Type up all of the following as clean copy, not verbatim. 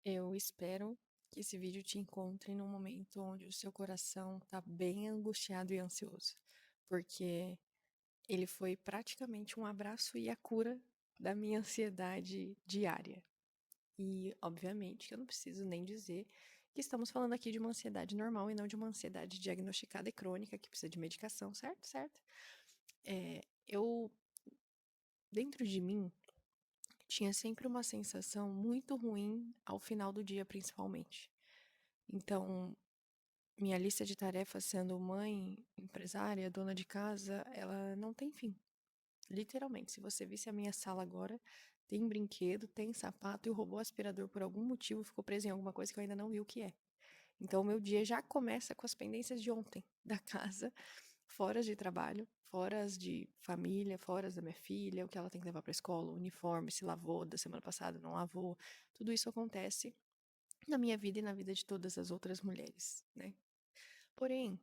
Eu espero que esse vídeo te encontre num momento onde o seu coração tá bem angustiado e ansioso, porque ele foi praticamente um abraço e a cura da minha ansiedade diária. E, obviamente, que eu não preciso nem dizer que estamos falando aqui de uma ansiedade normal e não de uma ansiedade diagnosticada e crônica que precisa de medicação, certo? Certo? Eu, dentro de mim, tinha sempre uma sensação muito ruim ao final do dia, principalmente. Então, minha lista de tarefas sendo mãe, empresária, dona de casa, ela não tem fim. Literalmente, se você visse a minha sala agora, tem brinquedo, tem sapato e o robô aspirador, por algum motivo, ficou preso em alguma coisa que eu ainda não vi o que é. Então, o meu dia já começa com as pendências de ontem, da casa, foras de trabalho, foras de família, foras da minha filha, o que ela tem que levar para a escola, o uniforme, se lavou da semana passada, não lavou. Tudo isso acontece na minha vida e na vida de todas as outras mulheres, né? Porém,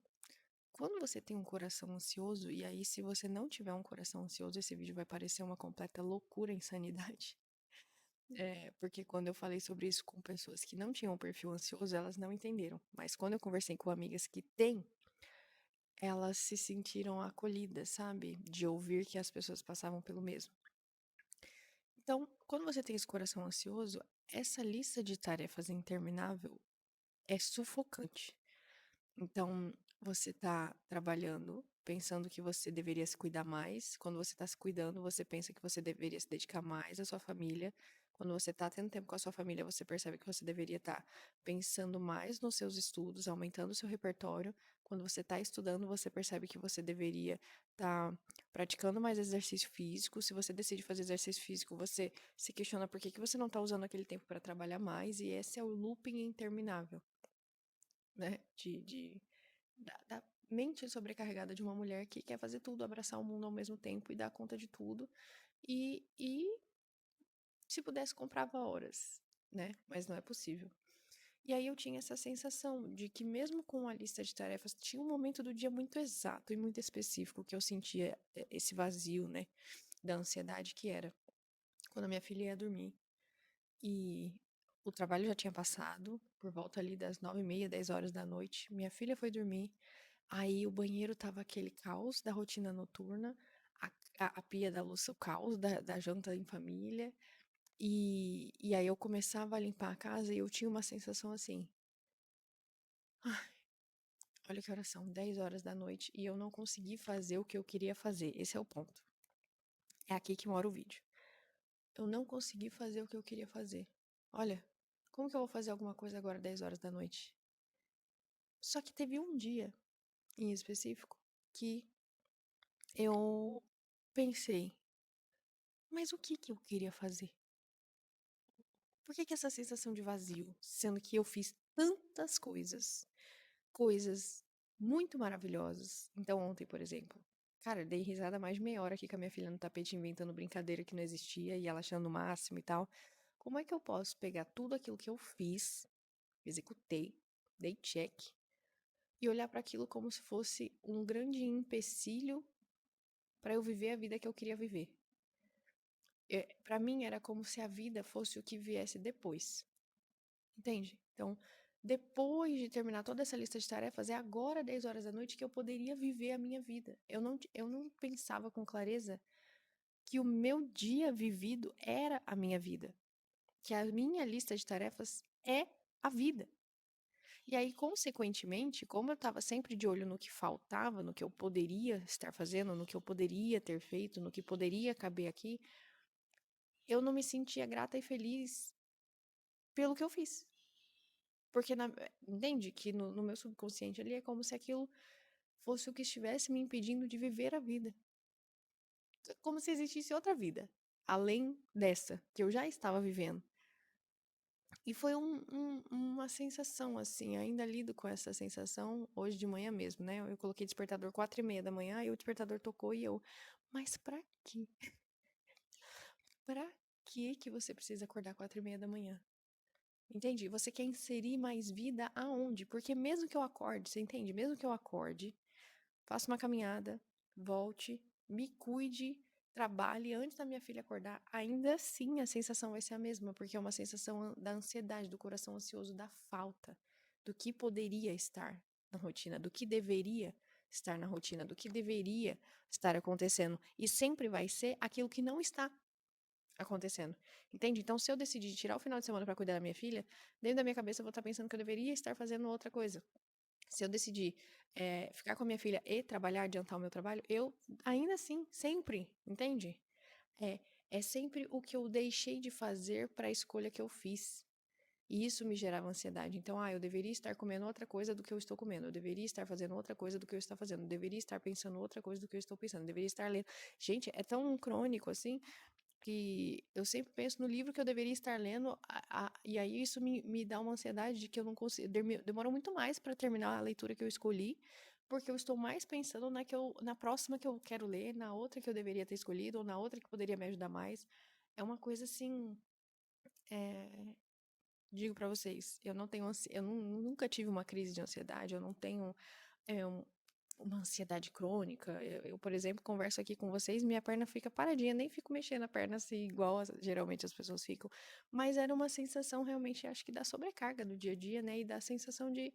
quando você tem um coração ansioso, e aí se você não tiver um coração ansioso, esse vídeo vai parecer uma completa loucura, insanidade. Porque quando eu falei sobre isso com pessoas que não tinham um perfil ansioso, elas não entenderam. Mas quando eu conversei com amigas que têm, elas se sentiram acolhidas, sabe? De ouvir que as pessoas passavam pelo mesmo. Então, quando você tem esse coração ansioso, essa lista de tarefas interminável é sufocante. Então, você tá trabalhando pensando que você deveria se cuidar mais. Quando você tá se cuidando, você pensa que você deveria se dedicar mais à sua família. Quando você tá tendo tempo com a sua família, você percebe que você deveria estar pensando mais nos seus estudos, aumentando o seu repertório. Quando você tá estudando, você percebe que você deveria estar praticando mais exercício físico. Se você decide fazer exercício físico, você se questiona por que que você não tá usando aquele tempo para trabalhar mais. E esse é o looping interminável, né? Da mente sobrecarregada de uma mulher que quer fazer tudo, abraçar o mundo ao mesmo tempo e dar conta de tudo. E se pudesse, comprava horas, né? Mas não é possível. E aí eu tinha essa sensação de que mesmo com a lista de tarefas, tinha um momento do dia muito exato e muito específico que eu sentia esse vazio, né? Da ansiedade que era quando a minha filha ia dormir. E o trabalho já tinha passado, por volta ali das 9h30, 10 horas da noite. Minha filha foi dormir. Aí o banheiro tava aquele caos da rotina noturna, a, a pia da louça, o caos da janta em família. E aí eu começava a limpar a casa e eu tinha uma sensação assim: "Ai, olha que horas são, 10 horas da noite e eu não consegui fazer o que eu queria fazer." Esse é o ponto. É aqui que mora o vídeo. Eu não consegui fazer o que eu queria fazer. Olha, como que eu vou fazer alguma coisa agora 10 horas da noite? Só que teve um dia em específico que eu pensei, mas o que que eu queria fazer? Por que que essa sensação de vazio? Sendo que eu fiz tantas coisas, coisas muito maravilhosas. Então, ontem, por exemplo, cara, eu dei risada mais de meia hora aqui com a minha filha no tapete, inventando brincadeira que não existia e ela achando o máximo e tal. Como é que eu posso pegar tudo aquilo que eu fiz, executei, dei check, e olhar para aquilo como se fosse um grande empecilho para eu viver a vida que eu queria viver? Para mim, era como se a vida fosse o que viesse depois. Entende? Então, depois de terminar toda essa lista de tarefas, é agora, 10 horas da noite, que eu poderia viver a minha vida. Eu não pensava com clareza que o meu dia vivido era a minha vida. Que a minha lista de tarefas é a vida. E aí, consequentemente, como eu estava sempre de olho no que faltava, no que eu poderia estar fazendo, no que eu poderia ter feito, no que poderia caber aqui, eu não me sentia grata e feliz pelo que eu fiz. Porque, entende? Que no meu subconsciente ali é como se aquilo fosse o que estivesse me impedindo de viver a vida. Como se existisse outra vida, além dessa, que eu já estava vivendo. E foi uma sensação, assim, ainda lido com essa sensação hoje de manhã mesmo, né? Eu coloquei despertador 4h30 da manhã, e o despertador tocou e eu, mas pra quê? Pra que você precisa acordar 4h30 da manhã? Entende? Você quer inserir mais vida aonde? Porque mesmo que eu acorde, você entende? Mesmo que eu acorde, faça uma caminhada, volte, me cuide, trabalhe antes da minha filha acordar, ainda assim a sensação vai ser a mesma, porque é uma sensação da ansiedade, do coração ansioso, da falta, do que poderia estar na rotina, do que deveria estar na rotina, do que deveria estar acontecendo. E sempre vai ser aquilo que não está acontecendo. Entende? Então, se eu decidir tirar o final de semana para cuidar da minha filha, dentro da minha cabeça eu vou estar pensando que eu deveria estar fazendo outra coisa. Se eu decidir ficar com a minha filha e trabalhar, adiantar o meu trabalho, eu ainda assim, sempre, entende? É, é sempre o que eu deixei de fazer para a escolha que eu fiz. E isso me gerava ansiedade. Então, eu deveria estar comendo outra coisa do que eu estou comendo. Eu deveria estar fazendo outra coisa do que eu estou fazendo. Eu deveria estar pensando outra coisa do que eu estou pensando. Eu deveria estar lendo. Gente, é tão crônico assim que eu sempre penso no livro que eu deveria estar lendo, e aí isso me dá uma ansiedade de que eu não consigo. Demorou muito mais para terminar a leitura que eu escolhi, porque eu estou mais pensando na próxima que eu quero ler, na outra que eu deveria ter escolhido, ou na outra que poderia me ajudar mais. É uma coisa assim. é, Digo para vocês, eu não tenho, nunca tive uma crise de ansiedade, eu não tenho é, um- uma ansiedade crônica. Por exemplo, converso aqui com vocês, minha perna fica paradinha, nem fico mexendo a perna assim, igual geralmente as pessoas ficam. Mas era uma sensação realmente, acho que da sobrecarga do dia a dia, né? E da sensação de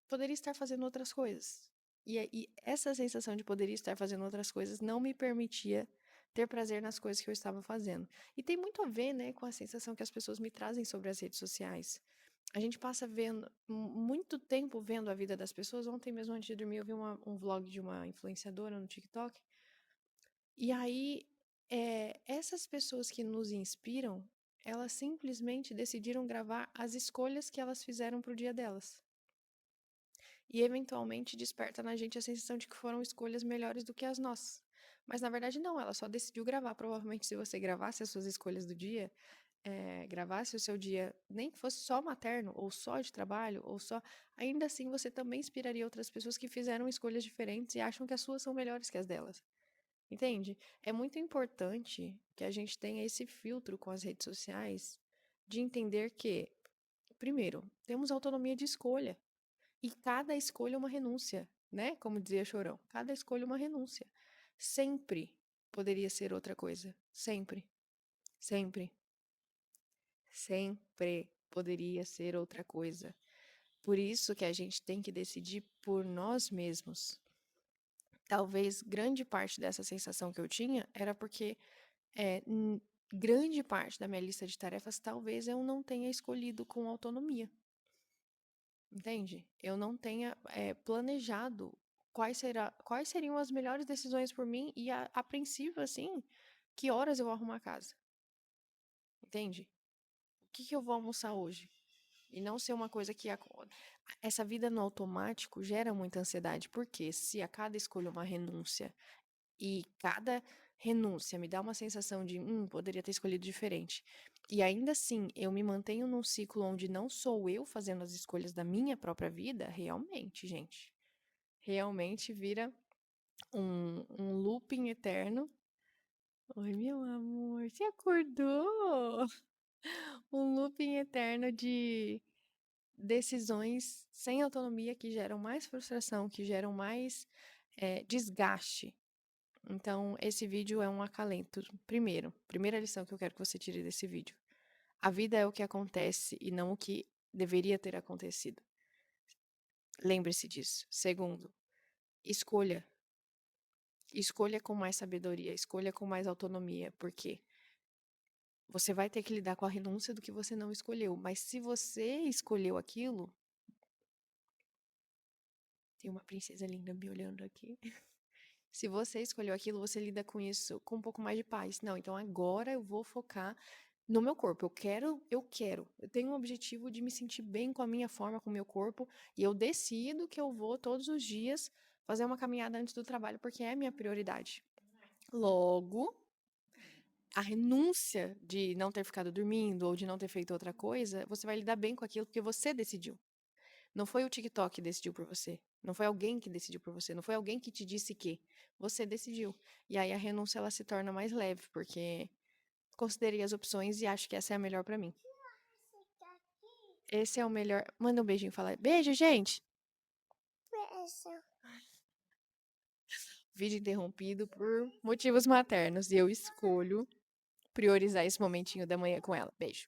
poderia estar fazendo outras coisas. E essa sensação de poderia estar fazendo outras coisas não me permitia ter prazer nas coisas que eu estava fazendo. E tem muito a ver, né, com a sensação que as pessoas me trazem sobre as redes sociais. A gente passa vendo muito tempo vendo a vida das pessoas. Ontem mesmo, antes de dormir, eu vi um vlog de uma influenciadora no TikTok. E aí, essas pessoas que nos inspiram, elas simplesmente decidiram gravar as escolhas que elas fizeram pro dia delas. E eventualmente desperta na gente a sensação de que foram escolhas melhores do que as nossas. Mas na verdade não, ela só decidiu gravar. Provavelmente se você gravasse as suas escolhas do dia, gravasse o seu dia, nem que fosse só materno, ou só de trabalho, ou só. Ainda assim você também inspiraria outras pessoas que fizeram escolhas diferentes e acham que as suas são melhores que as delas. Entende? É muito importante que a gente tenha esse filtro com as redes sociais de entender que, primeiro, temos autonomia de escolha. E cada escolha é uma renúncia, né? Como dizia Chorão, cada escolha é uma renúncia. Sempre poderia ser outra coisa. Sempre, sempre, sempre poderia ser outra coisa. Por isso que a gente tem que decidir por nós mesmos. Talvez grande parte dessa sensação que eu tinha era porque grande parte da minha lista de tarefas talvez eu não tenha escolhido com autonomia. Entende? Eu não tenha planejado quais seriam as melhores decisões por mim e, a princípio, assim, que horas eu vou arrumar a casa. Entende? O que eu vou almoçar hoje? E não ser uma coisa que. Essa vida no automático gera muita ansiedade, porque se a cada escolha uma renúncia e cada renúncia me dá uma sensação de, poderia ter escolhido diferente. E ainda assim, eu me mantenho num ciclo onde não sou eu fazendo as escolhas da minha própria vida, realmente, gente. Realmente vira um looping eterno. Oi, meu amor, você acordou? Um looping eterno de decisões sem autonomia que geram mais frustração, que geram mais desgaste. Então, esse vídeo é um acalento. Primeira lição que eu quero que você tire desse vídeo. A vida é o que acontece e não o que deveria ter acontecido. Lembre-se disso. Segundo, escolha. Escolha com mais sabedoria, escolha com mais autonomia, porque você vai ter que lidar com a renúncia do que você não escolheu. Mas se você escolheu aquilo, tem uma princesa linda me olhando aqui. Se você escolheu aquilo, você lida com isso com um pouco mais de paz. Não, então agora eu vou focar no meu corpo. Eu tenho um objetivo de me sentir bem com a minha forma, com o meu corpo, e eu decido que eu vou todos os dias fazer uma caminhada antes do trabalho, porque é a minha prioridade. Logo, a renúncia de não ter ficado dormindo ou de não ter feito outra coisa, você vai lidar bem com aquilo porque você decidiu. Não foi o TikTok que decidiu por você. Não foi alguém que decidiu por você. Não foi alguém que te disse que. Você decidiu. E aí a renúncia ela se torna mais leve, porque considerei as opções e acho que essa é a melhor pra mim. Esse é o melhor. Manda um beijinho e fala. Beijo, gente! Beijo. vídeo interrompido por motivos maternos e eu escolho priorizar esse momentinho da manhã com ela. Beijo.